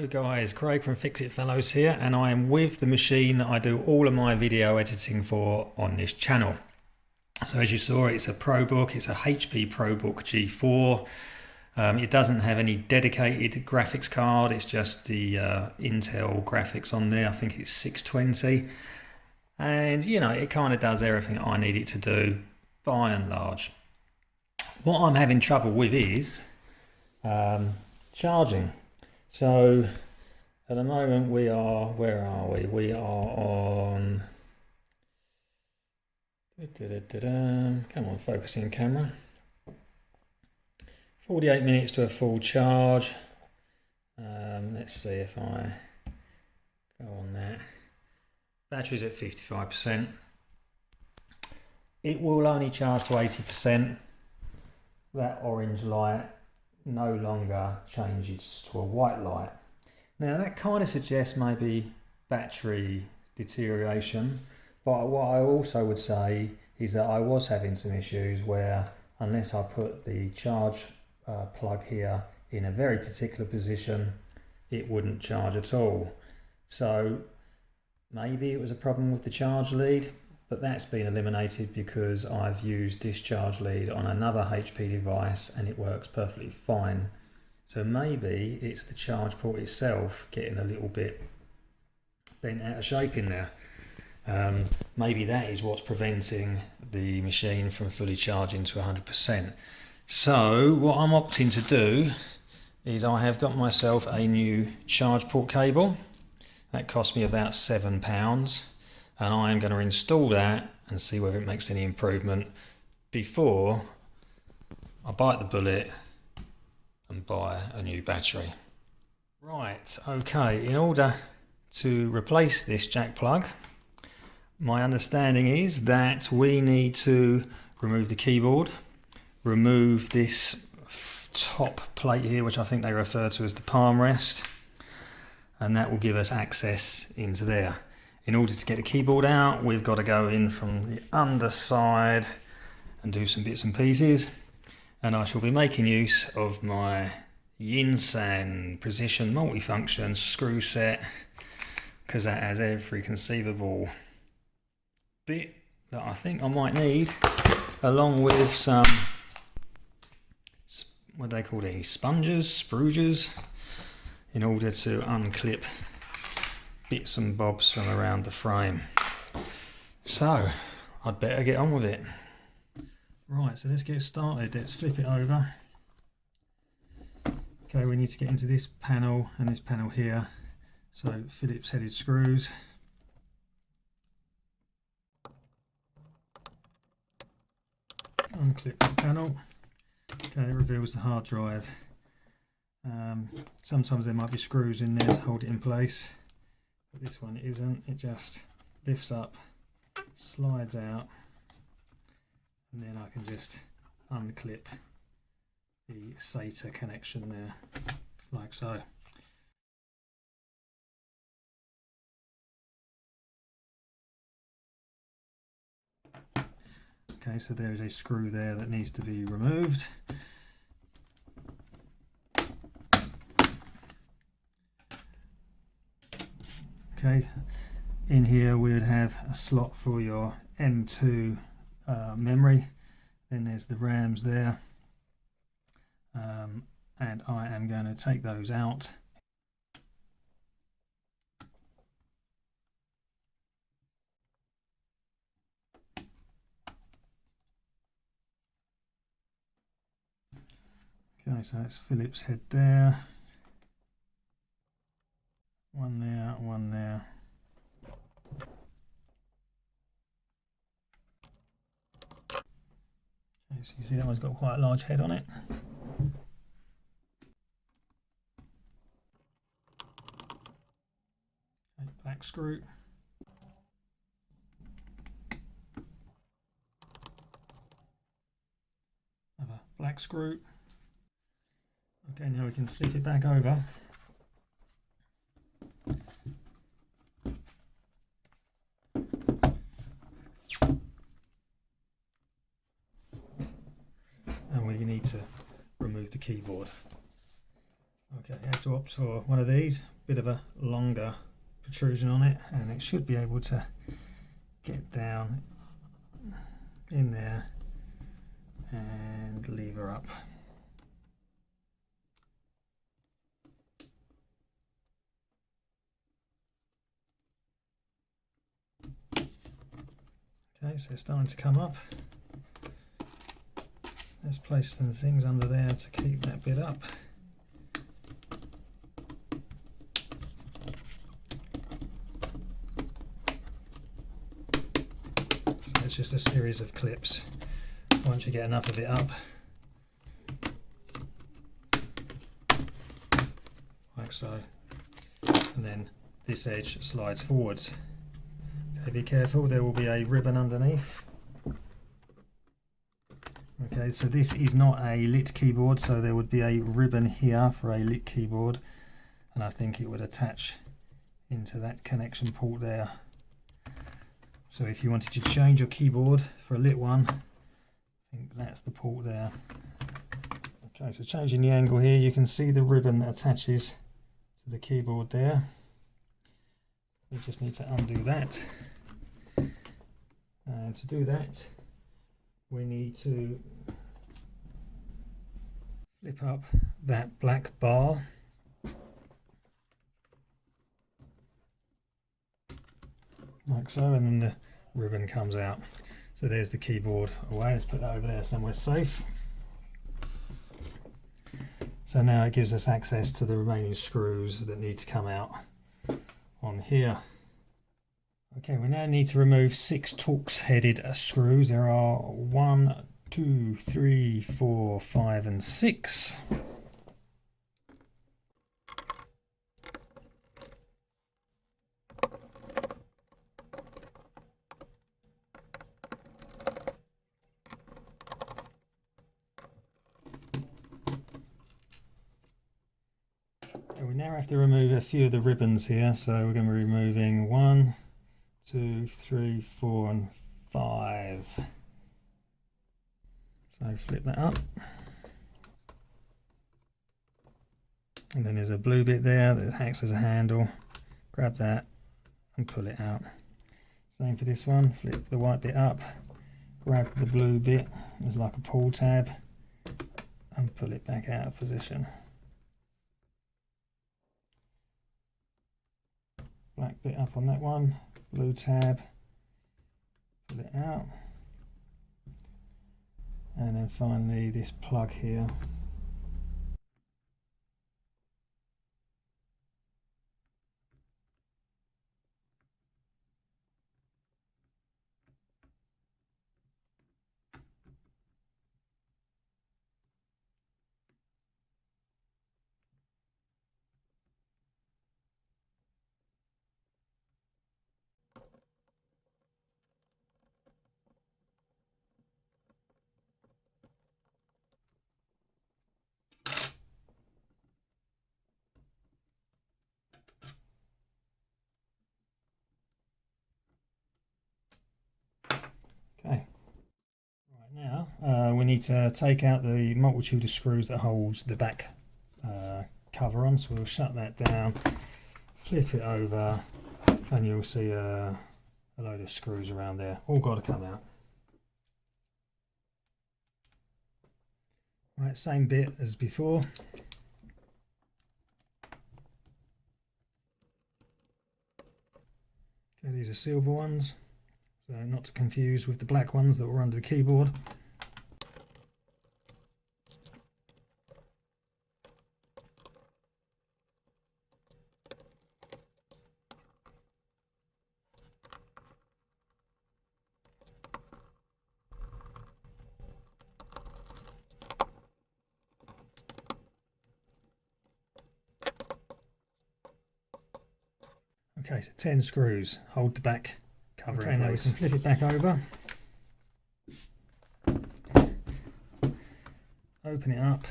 Hello guys, Craig from fixitfallows here, and I am with the machine that I do all of my video editing for on this channel. So as you saw, it's a ProBook, it's a HP ProBook G4. It doesn't have any dedicated graphics card, it's just the Intel graphics on there. I think it's 620, and you know, it kind of does everything I need it to do by and large. What I'm having trouble with is charging. So at the moment we are, where are we? We are on, come on, focusing camera. 48 minutes to a full charge. Let's see if I go on that. Battery's at 55%. It will only charge to 80%. That orange light no longer changes to a white light. Now that kind of suggests maybe battery deterioration, but what I also would say is that I was having some issues where unless I put the charge plug here in a very particular position, it wouldn't charge at all. So maybe it was a problem with the charge lead, but that's been eliminated because I've used this charge lead on another HP device and it works perfectly fine. So maybe it's the charge port itself getting a little bit bent out of shape in there. Maybe that is what's preventing the machine from fully charging to 100%. So what I'm opting to do is I have got myself a new charge port cable. That cost me about £7. And I am going to install that and see whether it makes any improvement before I bite the bullet and buy a new battery. Right, okay, in order to replace this jack plug, my understanding is that we need to remove the keyboard, remove this top plate here, which I think they refer to as the palm rest, and that will give us access into there. In order to get the keyboard out, we've got to go in from the underside and do some bits and pieces. And I shall be making use of my Yinsan Precision Multifunction screw set, because that has every conceivable bit that I think I might need, along with some, what do they call these, sponges, spruges, in order to unclip bits and bobs from around the frame. So I'd better get on with it. Right, so let's get started. Let's flip it over. Okay, we need to get into this panel and this panel here. So Phillips headed screws. Unclip the panel. Okay, it reveals the hard drive. Sometimes there might be screws in there to hold it in place. But this one isn't, it just lifts up, slides out, and then I can just unclip the SATA connection there, like so. Okay, so there is a screw there that needs to be removed. Okay, in here we would have a slot for your M2 memory, then there's the RAMs there, and I am going to take those out. Okay, so it's Phillips head there. One there, one there. Okay, so you see that one's got quite a large head on it. Okay, black screw. Another black screw. Okay, now we can flip it back over. And we need to remove the keyboard. Okay, I had to opt for one of these bit of a longer protrusion on it, and it should be able to get down in there and lever up. Okay, so it's starting to come up. Let's place some things under there to keep that bit up. So it's just a series of clips. Once you get enough of it up, like so, and then this edge slides forwards. Okay, be careful, there will be a ribbon underneath. Okay, so this is not a lit keyboard, so there would be a ribbon here for a lit keyboard, and I think it would attach into that connection port there. So if you wanted to change your keyboard for a lit one, I think that's the port there. Okay, so changing the angle here, you can see the ribbon that attaches to the keyboard there. We just need to undo that. And to do that, we need to flip up that black bar. Like so, and then the ribbon comes out. So there's the keyboard away. Let's put that over there somewhere safe. So now it gives us access to the remaining screws that need to come out on here. Okay, we now need to remove 6 Torx headed screws. There are 1, 2, 3, 4, 5 and 6. We now have to remove a few of the ribbons here, so we're going to be removing 1, 2, 3, 4 and 5. So flip that up, and then there's a blue bit there that acts as a handle. Grab that and pull it out. Same for this one, flip the white bit up, grab the blue bit, there's like a pull tab, and pull it back out of position. Black bit up on that one, blue tab, pull it out, and then finally this plug here. Okay, right now we need to take out the multitude of screws that holds the back cover on, so we'll shut that down, flip it over, and you'll see a load of screws around there, all got to come out. Right, same bit as before. Okay, these are silver ones, so not to confuse with the black ones that were under the keyboard. Okay, so 10 screws hold the back cover in place. Now we can flip it back over, open it up,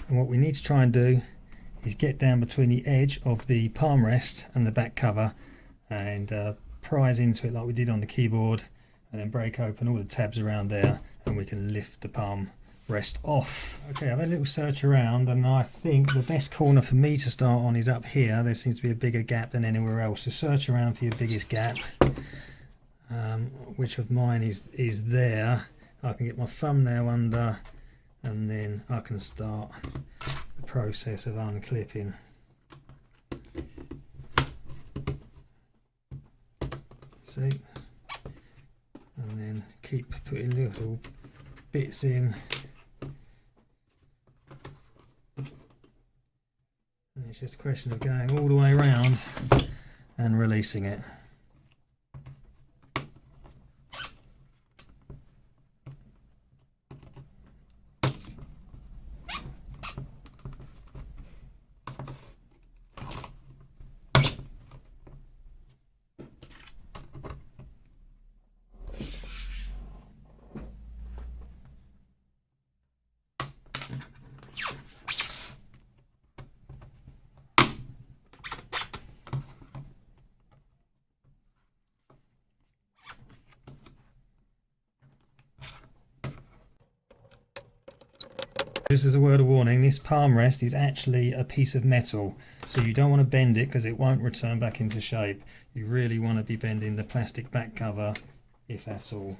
and what we need to try and do is get down between the edge of the palm rest and the back cover and prise into it like we did on the keyboard, and then break open all the tabs around there, and we can lift the palm rest off. Okay, I've had a little search around and I think the best corner for me to start on is up here. There seems to be a bigger gap than anywhere else. So search around for your biggest gap, which of mine is there. I can get my thumbnail under and then I can start the process of unclipping. See? And then keep putting little bits in. And it's just a question of going all the way around and releasing it. Just as a word of warning, this palm rest is actually a piece of metal, so you don't want to bend it because it won't return back into shape. You really want to be bending the plastic back cover, if at all.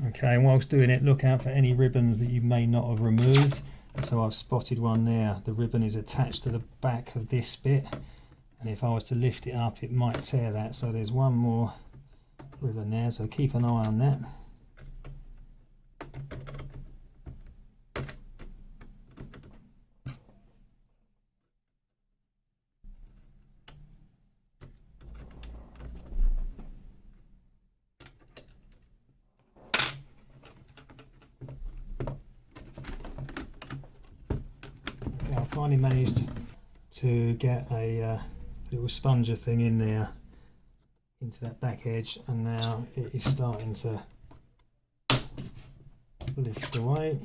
Okay, and whilst doing it, look out for any ribbons that you may not have removed. So I've spotted one there. The ribbon is attached to the back of this bit. And if I was to lift it up, it might tear that. So there's one more ribbon there, so keep an eye on that. Okay, I finally managed to get a little sponger thing in there into that back edge, and now it is starting to lift away.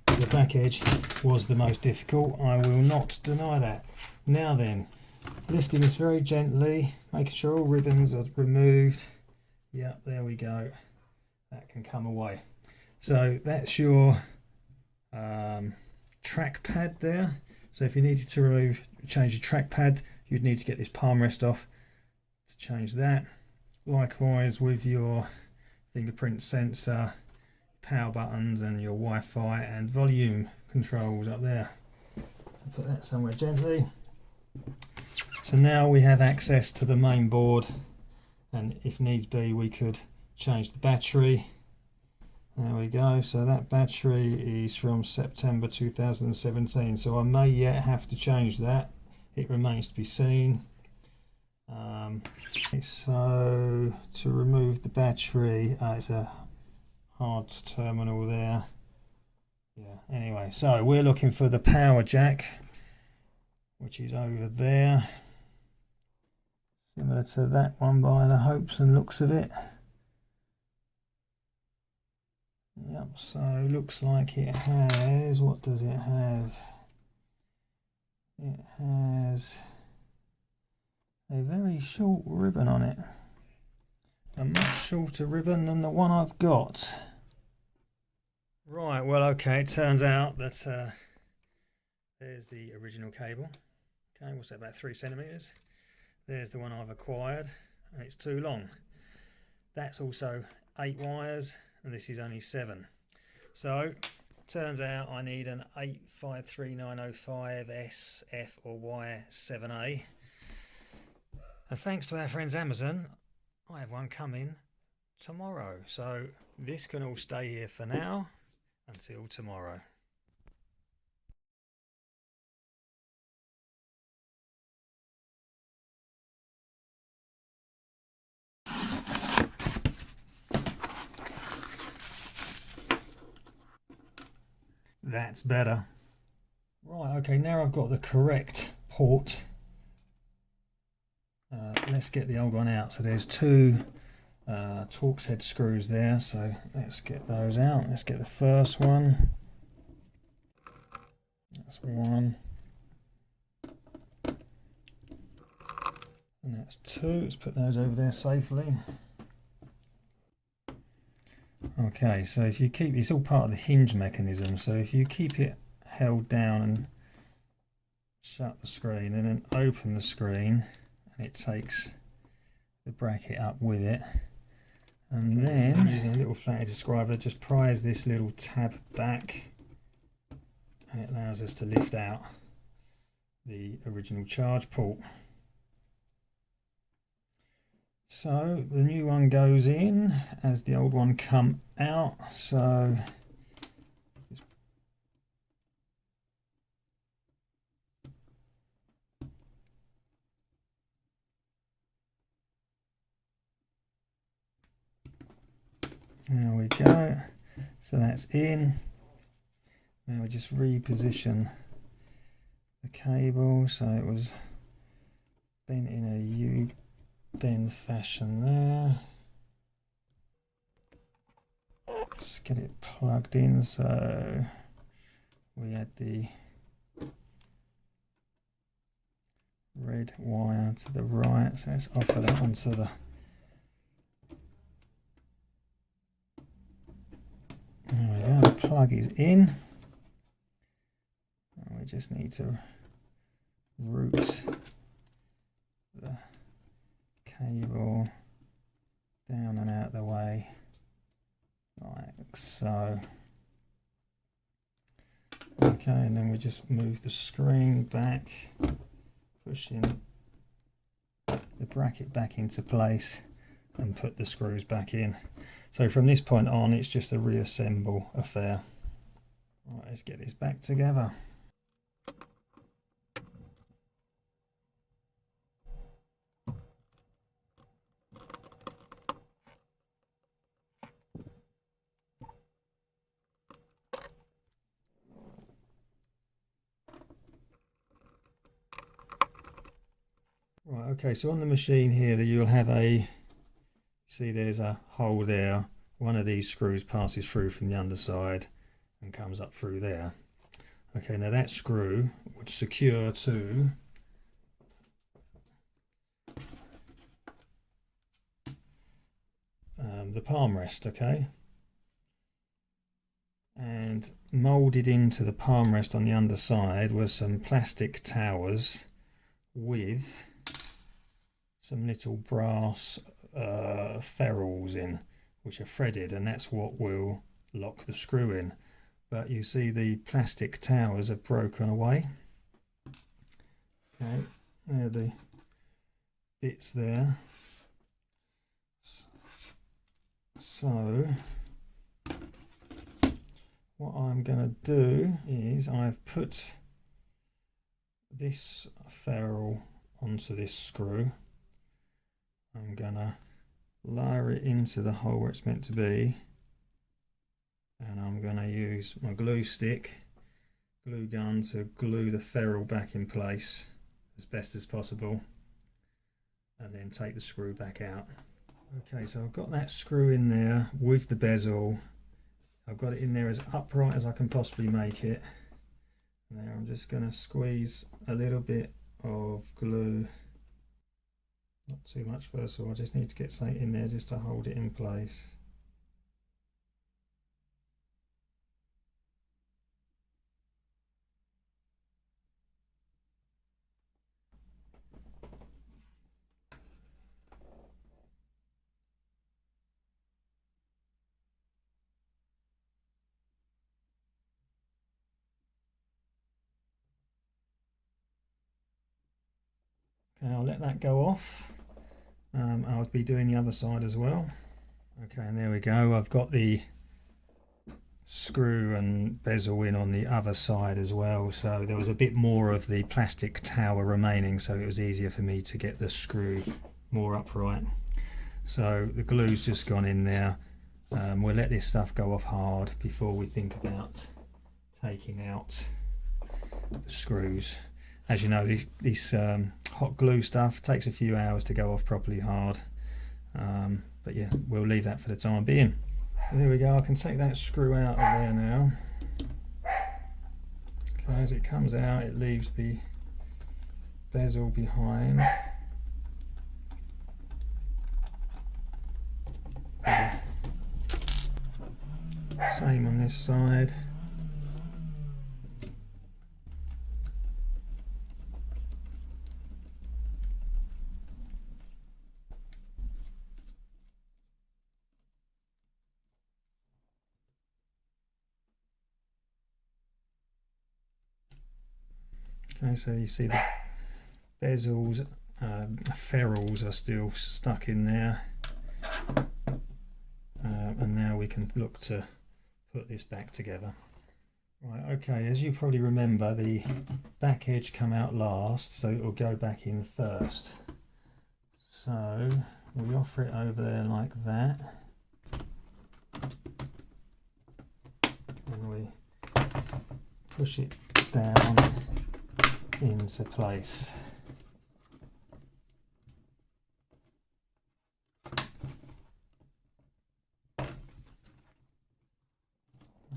The back edge was the most difficult, I will not deny that. Now then, lifting this very gently, making sure all ribbons are removed. Yep, there we go, that can come away. So that's your trackpad there. So if you needed to change your trackpad, you'd need to get this palm rest off to change that. Likewise with your fingerprint sensor, power buttons and your Wi-Fi and volume controls up there. Put that somewhere gently. So now we have access to the main board, and if needs be we could change the battery. There we go, so that battery is from September 2017, so I may yet have to change that. It remains to be seen. So to remove the battery, it's a hard terminal there. Yeah, anyway, so we're looking for the power jack, which is over there. Similar to that one by the hopes and looks of it. Yep, so looks like it has, what does it have? It has a very short ribbon on it. A much shorter ribbon than the one I've got. Right, well okay, it turns out that there's the original cable. Okay, what's that, about 3 centimeters? There's the one I've acquired, and it's too long. That's also 8 wires, and this is only 7. So turns out I need an 853905S, F or Y 7A. And thanks to our friends Amazon, I have one coming tomorrow. So this can all stay here for now until tomorrow. That's better. Right, okay, now I've got the correct port. Let's get the old one out. So there's 2 Torx head screws there, so let's get those out. Let's get the first one. That's one. And that's 2. Let's put those over there safely. Okay, so if you keep, it's all part of the hinge mechanism, so if you keep it held down and shut the screen and then open the screen, and it takes the bracket up with it, and then using a little flathead screwdriver, just prise this little tab back, and it allows us to lift out the original charge port. So the new one goes in as the old one come out. So there we go. So that's in. Now we just reposition the cable so it was bent in a U-bend fashion there. Let's get it plugged in. So we add the red wire to the right. So let's offer that onto the there we go, the plug is in. And we just need to route the cable down and out the way like so. Okay, and then we just move the screen back, pushing the bracket back into place and put the screws back in. So from this point on, it's just a reassemble affair. Right, let's get this back together. Right, okay, so on the machine here, you'll have a, see there's a hole there. One of these screws passes through from the underside and comes up through there. Okay, now that screw would secure to the palm rest, okay? And moulded into the palm rest on the underside were some plastic towers with some little brass ferrules in, which are threaded, and that's what will lock the screw in. But you see the plastic towers have broken away. Okay, there are the bits there. So what I'm going to do is I've put this ferrule onto this screw. I'm going to lower it into the hole where it's meant to be, and I'm going to use my glue stick, glue gun, to glue the ferrule back in place as best as possible, and then take the screw back out. Okay, so I've got that screw in there with the bezel. I've got it in there as upright as I can possibly make it. Now I'm just going to squeeze a little bit of glue. Not too much first of all, I just need to get something in there just to hold it in place. Okay, I'll let that go off. I'll be doing the other side as well. Okay, and there we go. I've got the screw and bezel in on the other side as well, so there was a bit more of the plastic tower remaining, so it was easier for me to get the screw more upright. So the glue's just gone in there. We'll let this stuff go off hard before we think about taking out the screws. As you know, this hot glue stuff takes a few hours to go off properly hard, but yeah, we'll leave that for the time being. So there we go, I can take that screw out of there now. Okay, as it comes out, it leaves the bezel behind. this side. Okay, so you see the bezels, ferrules are still stuck in there, and now we can look to put this back together. Right, okay, as you probably remember, the back edge come out last, so it will go back in first. So we offer it over there like that, and we push it down into place.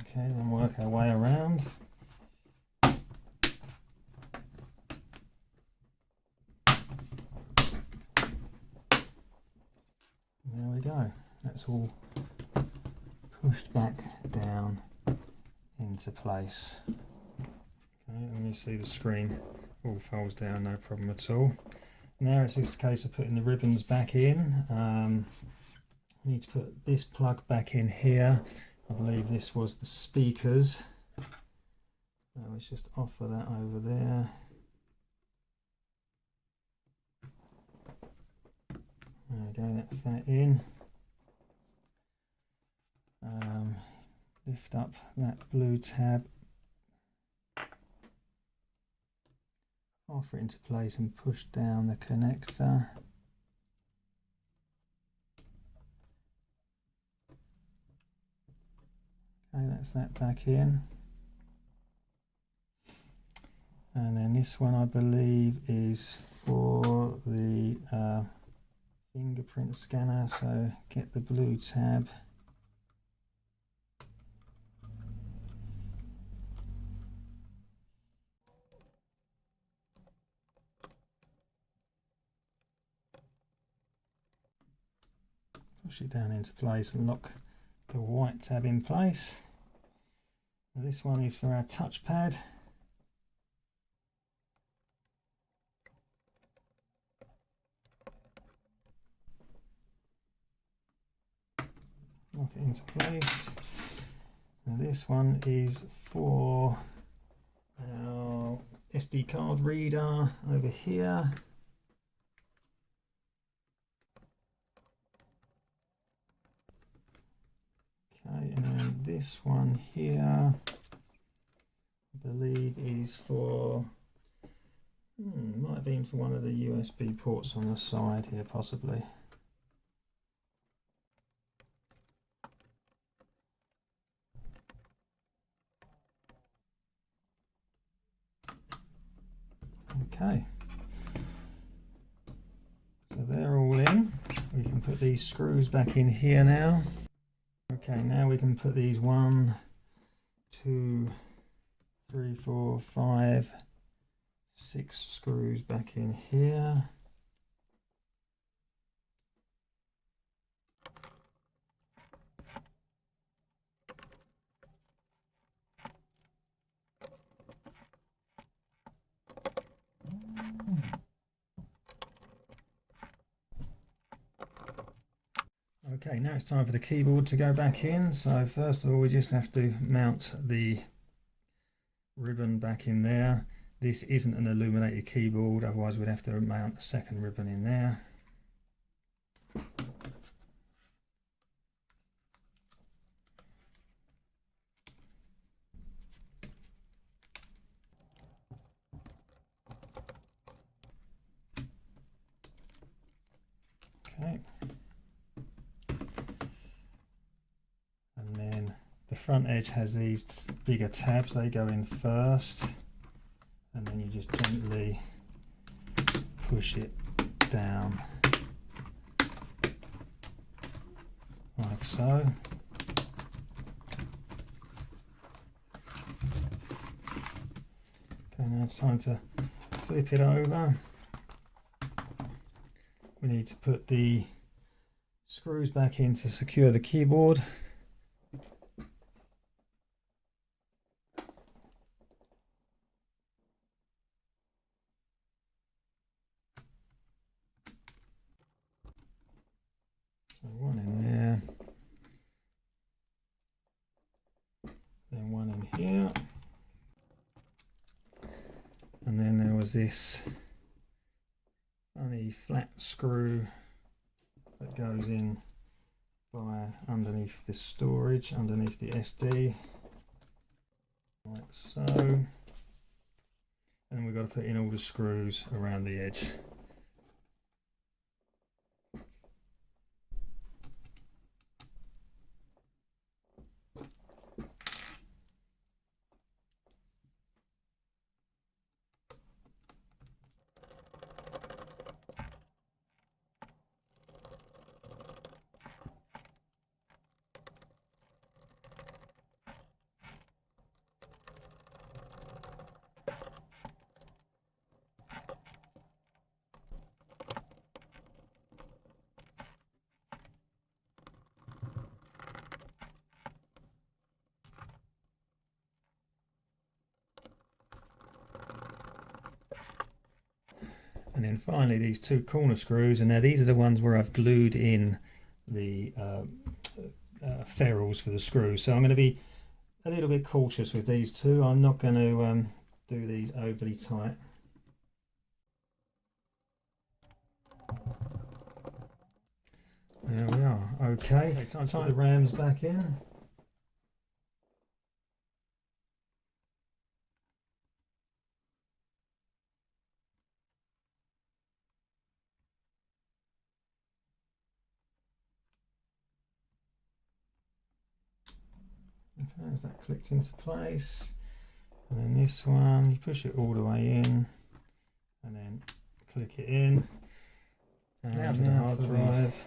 Okay, then work our way around. There we go. That's all pushed back down into place. Okay, and you see the screen all folds down, no problem at all. Now it's just a case of putting the ribbons back in. We need to put this plug back in here. I believe this was the speakers. Let's just offer that over there. There we go, that's that in. Lift up that blue tab, offer it into place and push down the connector. Okay, that's that back in. And then this one I believe is for the fingerprint scanner, so get the blue tab. Push it down into place and lock the white tab in place. Now this one is for our touchpad. Lock it into place. Now this one is for our SD card reader over here. Okay, and then this one here, I believe is for, might have been for one of the USB ports on the side here, possibly. Okay, so they're all in. We can put these screws back in here now. Okay, now we can put these 1, 2, 3, 4, 5, 6 screws back in here. Okay, now it's time for the keyboard to go back in. So first of all, we just have to mount the ribbon back in there. This isn't an illuminated keyboard, otherwise we'd have to mount a second ribbon in there. Okay. And then the front edge has these bigger tabs, they go in first, and then you just gently push it down like so. Okay, now it's time to flip it over. We need to put the screws back in to secure the keyboard. there's this funny flat screw that goes in by underneath this storage, underneath the SD, like so. And we've got to put in all the screws around the edge. And then finally these two corner screws, and now these are the ones where I've glued in the ferrules for the screws. So I'm going to be a little bit cautious with these two. I'm not going to do these overly tight. There we are. Okay, time to put the rams back in. Okay, as that clicked into place, and then this one, you push it all the way in, and then click it in. And now for the hard drive,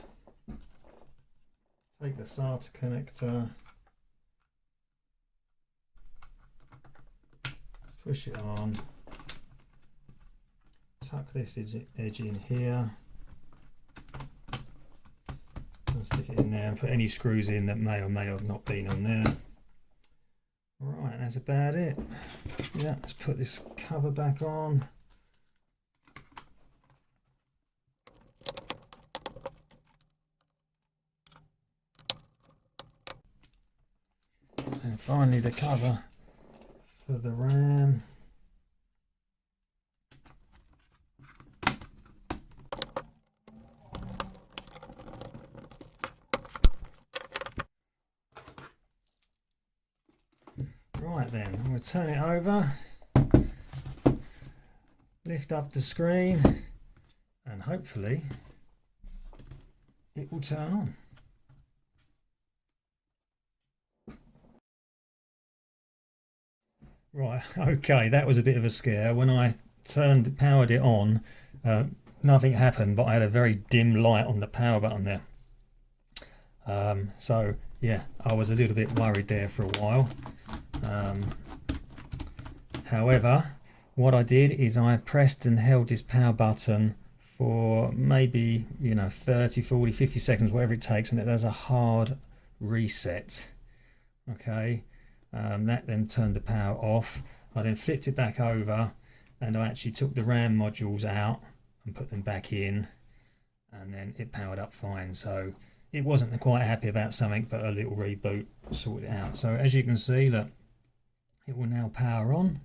take the SATA connector, push it on, tuck this edge in here, and stick it in there, and put any screws in that may or may have not been on there. Right, that's about it. Yeah, let's put this cover back on. And finally the cover for the RAM. Right then, I'm going to turn it over, lift up the screen, and hopefully it will turn on. Right, okay, that was a bit of a scare. When I powered it on, nothing happened, but I had a very dim light on the power button there. So yeah, I was a little bit worried there for a while. However, what I did is I pressed and held this power button for maybe 30, 40, 50 seconds, whatever it takes, and it does a hard reset. Okay, that then turned the power off. I then flipped it back over, and I actually took the RAM modules out and put them back in, and then it powered up fine. So it wasn't quite happy about something, but a little reboot sorted it out. So as you can see, look, it will now power on.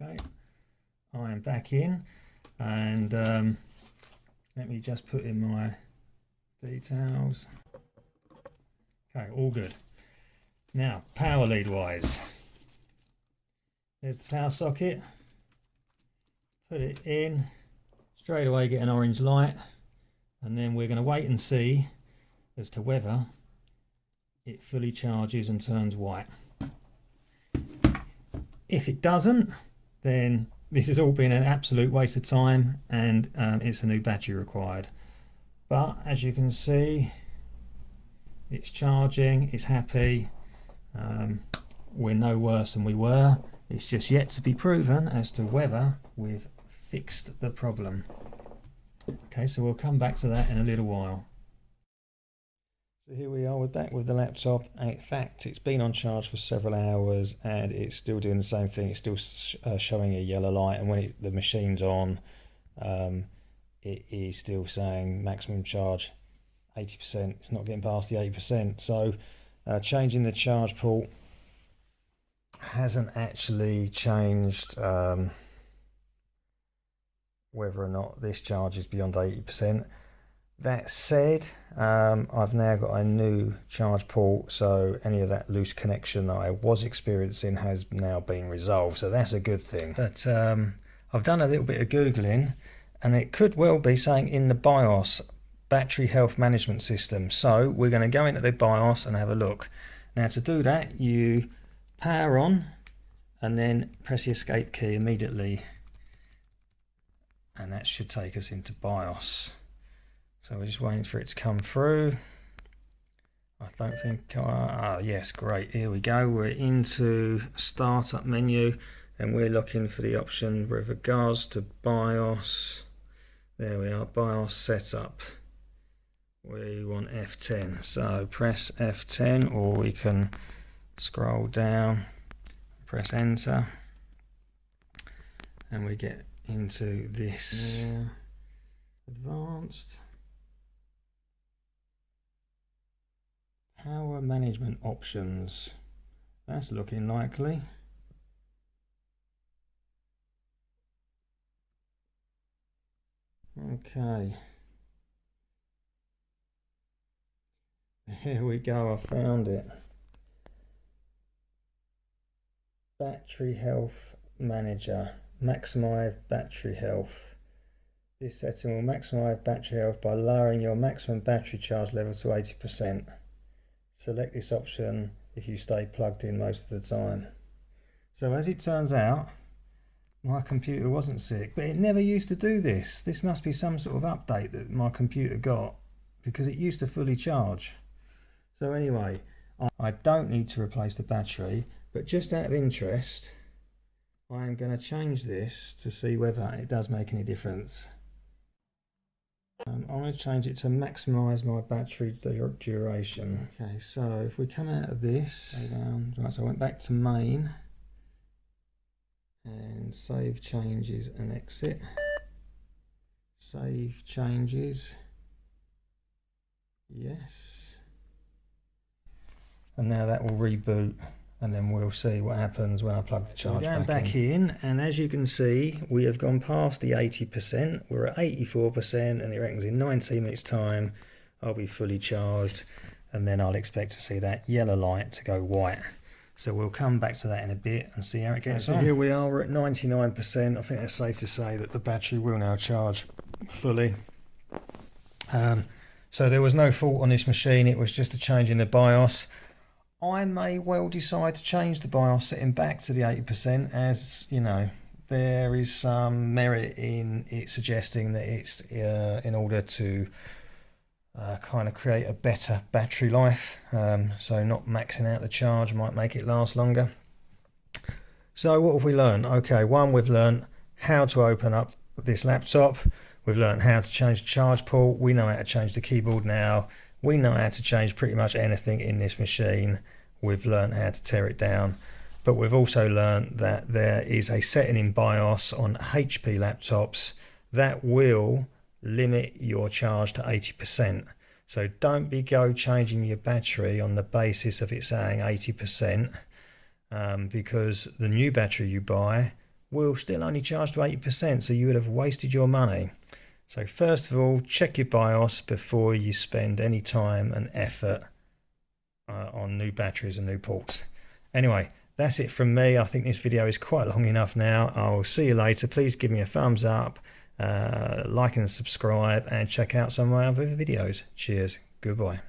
Okay, I am back in, and let me just put in my details. Okay, all good. Now, power lead wise, there's the power socket. Put it in, straight away get an orange light, and then we're going to wait and see as to whether it fully charges and turns white. If it doesn't, then this has all been an absolute waste of time, and it's a new battery required. But as you can see, it's charging, it's happy. We're no worse than we were. It's just yet to be proven as to whether we've fixed the problem. Okay, so we'll come back to that in a little while. So here we are, we're back with the laptop. In fact, it's been on charge for several hours and it's still doing the same thing. It's still showing a yellow light, and when the machine's on, it is still saying maximum charge 80%. It's not getting past the 80%. So changing the charge port hasn't actually changed whether or not this charge is beyond 80%. That said, I've now got a new charge port, so any of that loose connection that I was experiencing has now been resolved, so that's a good thing. But I've done a little bit of Googling, and it could well be saying in the BIOS, battery health management system. So we're going to go into the BIOS and have a look. Now to do that, you power on and then press the escape key immediately, and that should take us into BIOS. So we're just waiting for it to come through. I don't think, yes, great, here we go. We're into startup menu and we're looking for the option with regards to BIOS. There we are, BIOS setup. We want F10, so press F10, or we can scroll down, press enter, and we get into this. Yeah. Advanced power management options. That's looking likely. Okay, here we go, I found it. Battery health manager, maximize battery health. This setting will maximize battery health by lowering your maximum battery charge level to 80%. Select this option if you stay plugged in most of the time. So as it turns out, my computer wasn't sick, but it never used to do this. This must be some sort of update that my computer got, because it used to fully charge. So anyway, I don't need to replace the battery, but just out of interest, I am going to change this to see whether it does make any difference. I'm going to change it to maximise my battery duration. Okay, so if we come out of this, go down, right, so I went back to main and save changes and exit. Save changes, yes. And now that will reboot, and then we'll see what happens when I plug the charge back in. And as you can see, we have gone past the 80%. We're at 84%, and it reckons in 19 minutes time I'll be fully charged, and then I'll expect to see that yellow light to go white. So we'll come back to that in a bit and see how it gets on. So here we are, we're at 99%. I think it's safe to say that the battery will now charge fully. So there was no fault on this machine, it was just a change in the BIOS. I may well decide to change the BIOS setting back to the 80%, as you know, there is some merit in it suggesting that it's in order to kind of create a better battery life. So not maxing out the charge might make it last longer. So what have we learned? Okay, one, we've learned how to open up this laptop. We've learned how to change the charge port. We know how to change the keyboard now. We know how to change pretty much anything in this machine. We've learned how to tear it down, but we've also learned that there is a setting in BIOS on HP laptops that will limit your charge to 80%. So don't go changing your battery on the basis of it saying 80%, because the new battery you buy will still only charge to 80%, so you would have wasted your money. So first of all, check your BIOS before you spend any time and effort on new batteries and new ports. Anyway, that's it from me. I think this video is quite long enough now. I'll see you later. Please give me a thumbs up, like and subscribe, and check out some of my other videos. Cheers. Goodbye.